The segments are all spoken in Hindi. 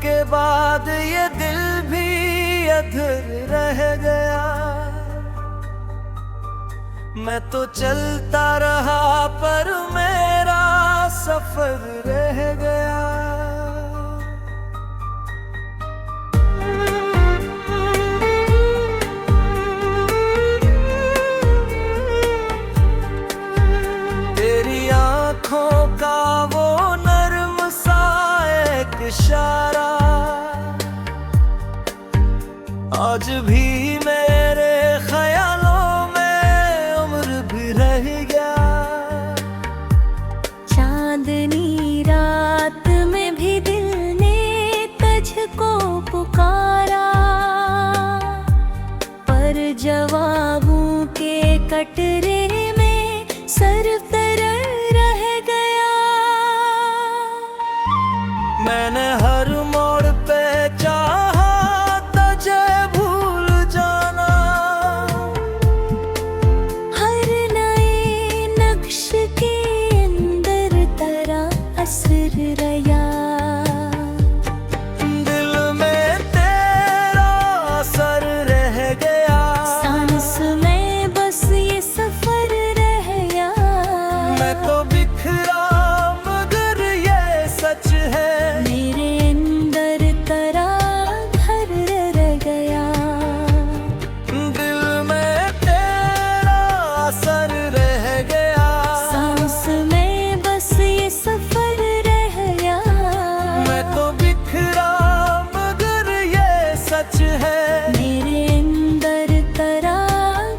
के बाद ये दिल भी अधर रह गया। मैं तो चलता रहा पर मेरा सफर रह गया। तेरी आंखों का वो नर्म सा एक इशारा आज भी मेरे ख्यालों में उम्र भी रह गया। चांदनी रात में भी दिल ने तुझको पुकारा, पर जवाबों के कटरे में सर तरल रह गया। मैंने हर मोड़ पे चाहा तुझे भूल जाना, हर नए नक्श के अंदर तेरा असर रया। दिल में तेरा असर रह गया। सांस में बस ये सफर रह गया। मैं तो बिखरा मगर ये सच है, मेरे अंदर तेरा घर रह गया। दिल में तेरा असर रह गया। सांस में बस ये सफर रह गया। मैं तो बिखरा मगर ये सच है, मेरे अंदर तेरा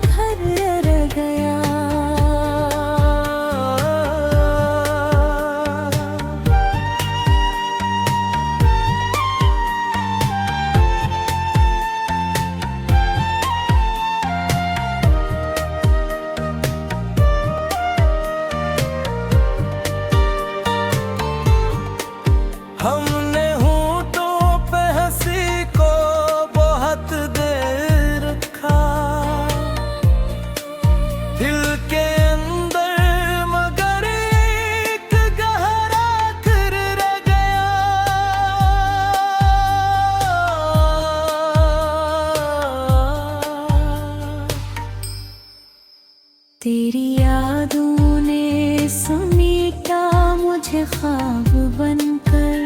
घर रह गया। हमने होठों पे हंसी को बहुत देर रखा, दिल के अंदर मगर एक गहरा कर रह गया। तेरी यादों ने समेटा मुझे ख्वाब बनकर,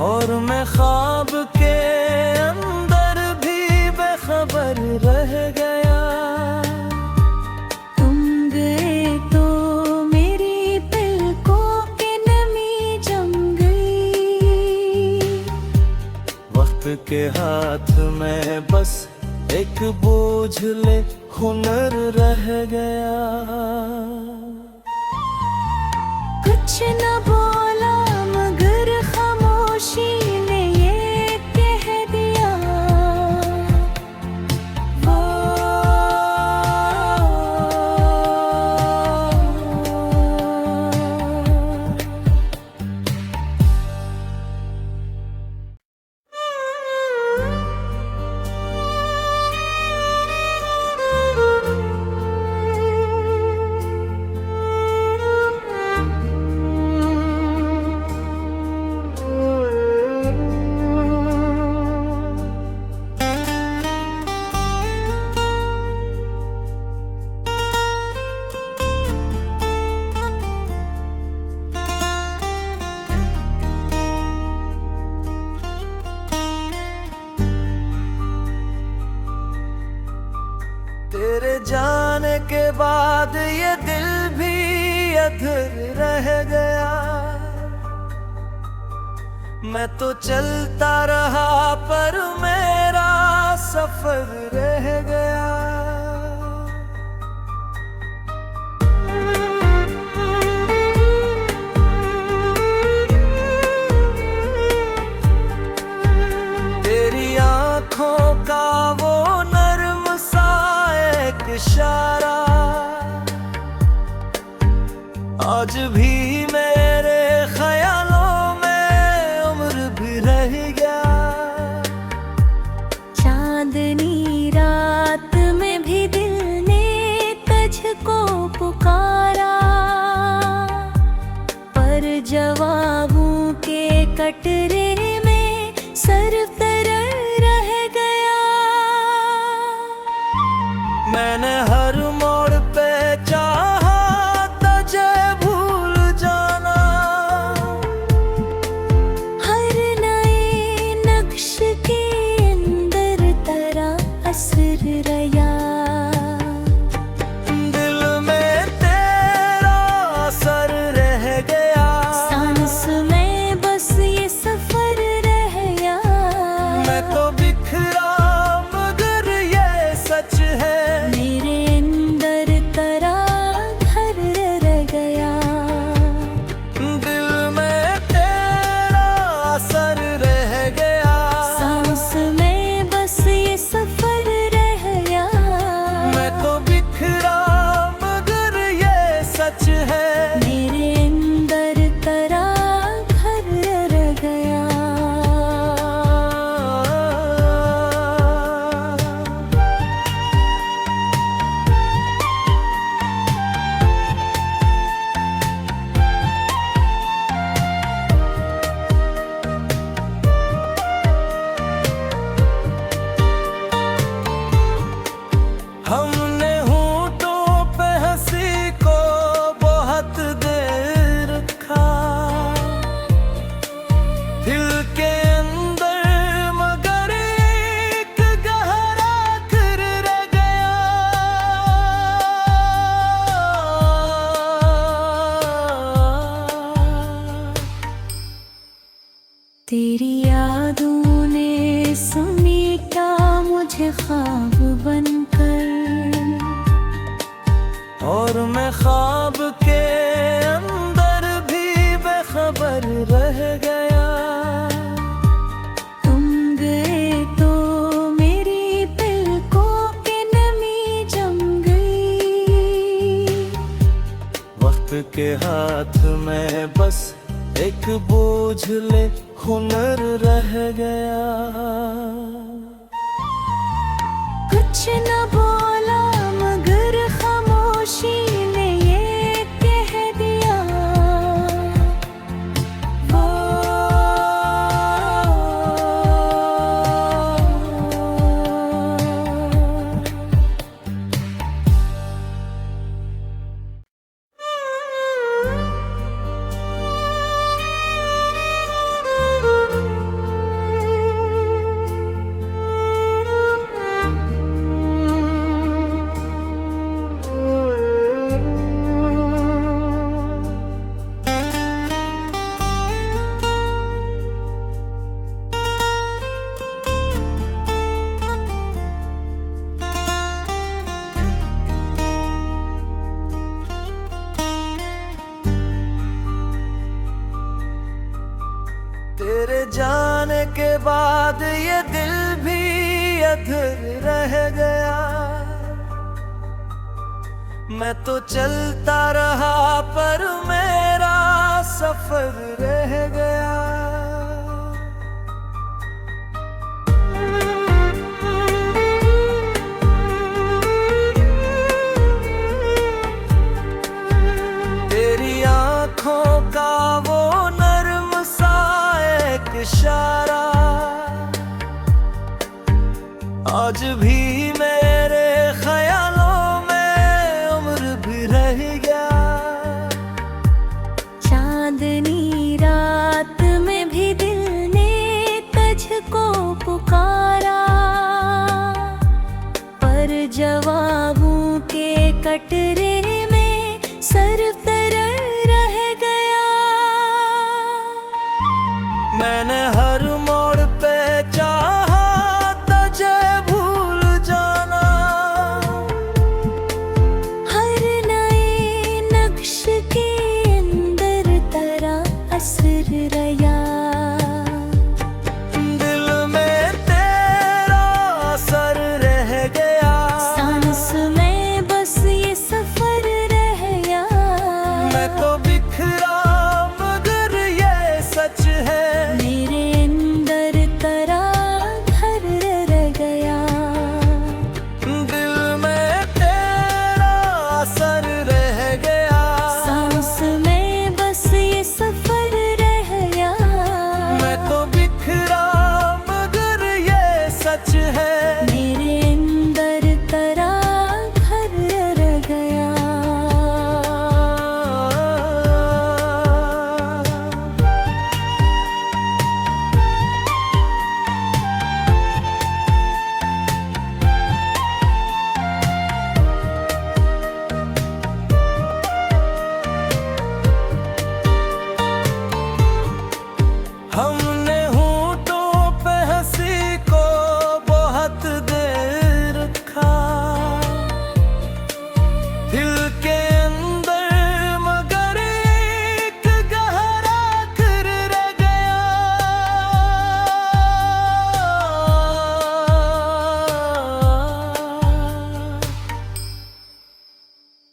और मैं ख्वाब के अंदर भी बेखबर रह गया। तुम गए तो मेरी पलकों के नमी जम गई। वक्त के हाथ में बस एक बोझ ले हुनर रह गया। कुछ न बोला मगर खामोशी ने ये कह दिया। वो तेरे जाने के बाद ये दिल भी अधर रह गया। मैं तो चलता रहा पर मेरा सफर रह गया। तेरी आंखों का वो नर्म सा एक इशारा आज भी मेरे ख्यालों में उम्र भी रह गया। चांदनी रात में भी दिल ने तुझको पुकारा, पर जवाबों के कटरे में सरतर रह गया। मैंने हर मोड़ पे चाहा तुझे भूल जाना, हर नए नक्श के अंदर तेरा असर रया। दिल में तेरा असर रह गया, सांस में बस ये सफर रह गया। मैं तो बिखरा मगर ये सच है, मेरे अंदर तेरा घर रह गया। दिल में तेरा असर रह गया, सांस में बस ये सफर रह गया। मैं तो बिखरा मगर ये सच है, मेरे अंदर तेरा घर रह गया। हमने होठों पे हंसी को बहुत देर रखा, दिल के अंदर मगर एक गहरा कर रह गया। तेरी यादों ने समेटा मुझे ख्वाब बनकर, और मैं ख्वाब के अंदर भी बेखबर रह गया। तुम गए तो मेरी पलकों के नमी जम गई। वक्त के हाथ में बस एक बोझ ले हुनर रह गया। कुछ न बोला मगर खामोशी ने ये कह दिया। वो तेरे जाने के बाद ये दिल भी अधर रह गया। मैं तो चलता रहा पर मेरा सफर रह गया। तेरी आंखों का वो नर्म सा एक इशारा आज भी मेरे ख्यालों में उम्र भी रह गया। चांदनी रात में भी दिल ने तुझको पुकारा, पर जवाबों के कटरे में सरतर रह गया। मैंने हर मोड़ पे चाहा तुझे भूल जाना, हर नए नक्श के अंदर तेरा असर रया। दिल में तेरा असर रह गया, सांस में बस ये सफर रह गया।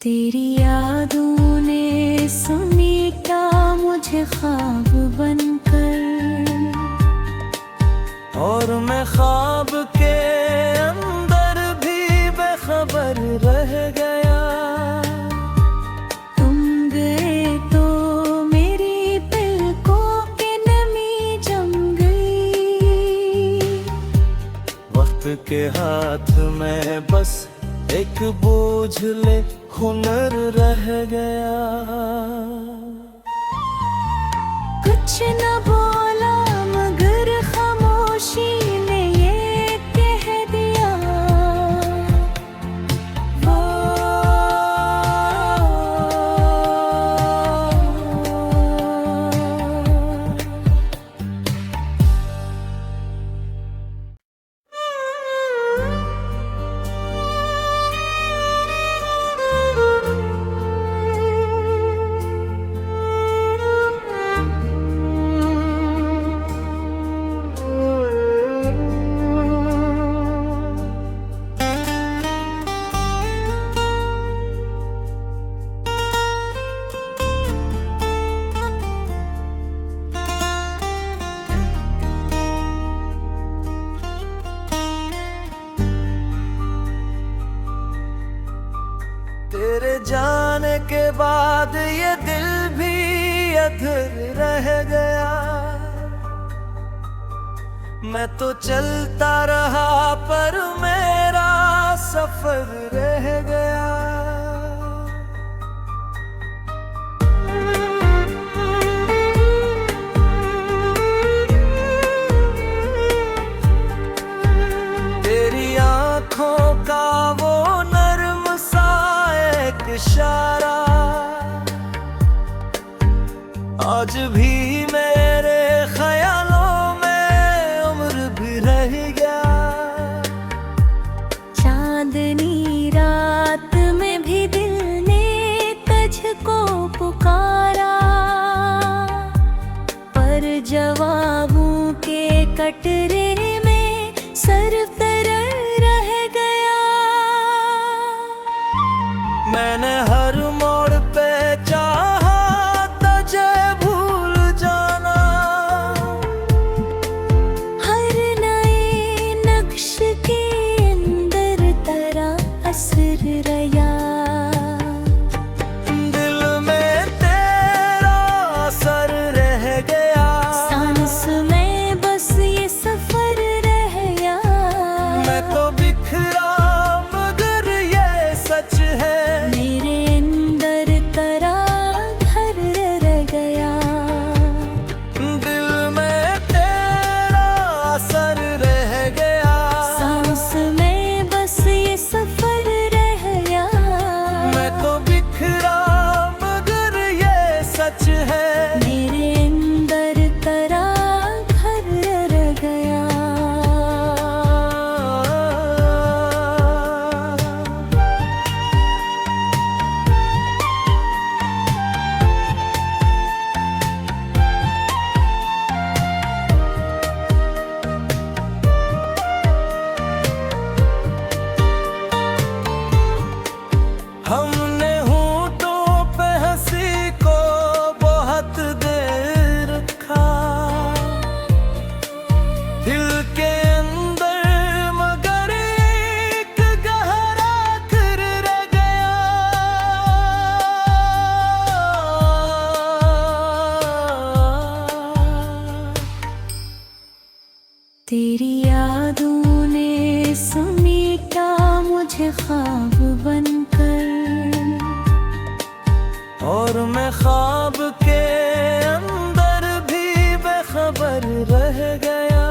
तेरी यादों ने समेटा मुझे ख्वाब बनकर, और मैं ख्वाब के अंदर भी बेखबर रह गया। तुम गए तो मेरी पलकों की नमी जम गई। वक्त के हाथ में बस एक बोझ ले हुनर रह गया। कुछ न बोला मगर खामोशी ने ये कह दिया, वो तेरे जाने के बाद ये दिल भी अधर रह गया। मैं तो चलता रहा पर मेरा सफर रह गया। तेरी आंखों का वो नर्म सा एक इशारा आज भी मेरे ख्यालों में उम्र भी रह गया। चांदनी रात में भी दिल ने तुझको पुकारा, पर जवाबों के कटरे में सर तरल रह गया। मैंने हर मोड़ पे चाहा तुझे भूल जाना, हर नए नक्श के अंदर तेरा असर रया। दिल में तेरा असर रह गया। सांस में बस ये सफर रह गया। मैं तो बिखरा मगर ये सच है। मेरे अंदर तेरा घर रह गया। दिल में तेरा असर रह गया। सांस में बस ये सफर रह गया। मैं तो बिखरा मगर ये सच है। मेरे अंदर तेरा घर रह गया। हमने होठों पे हंसी को बहुत देर रखा, दिल के अंदर मगर एक गहरा कर रह गया। तेरी यादों ने समेटा मुझे ख्वाब बनकर, और मैं ख्वाब के अंदर भी बेखबर रह गया।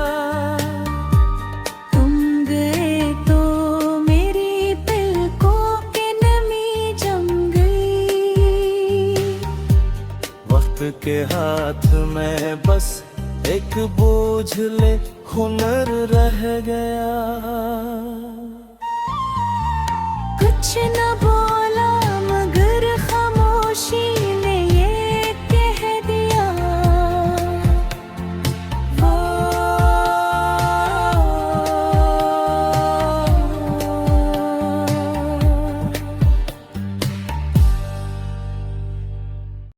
तुम गए तो मेरी पलकों की नमी जम गई। वक्त के हाथ में बस एक बोझ ले हुनर रह गया। कुछ न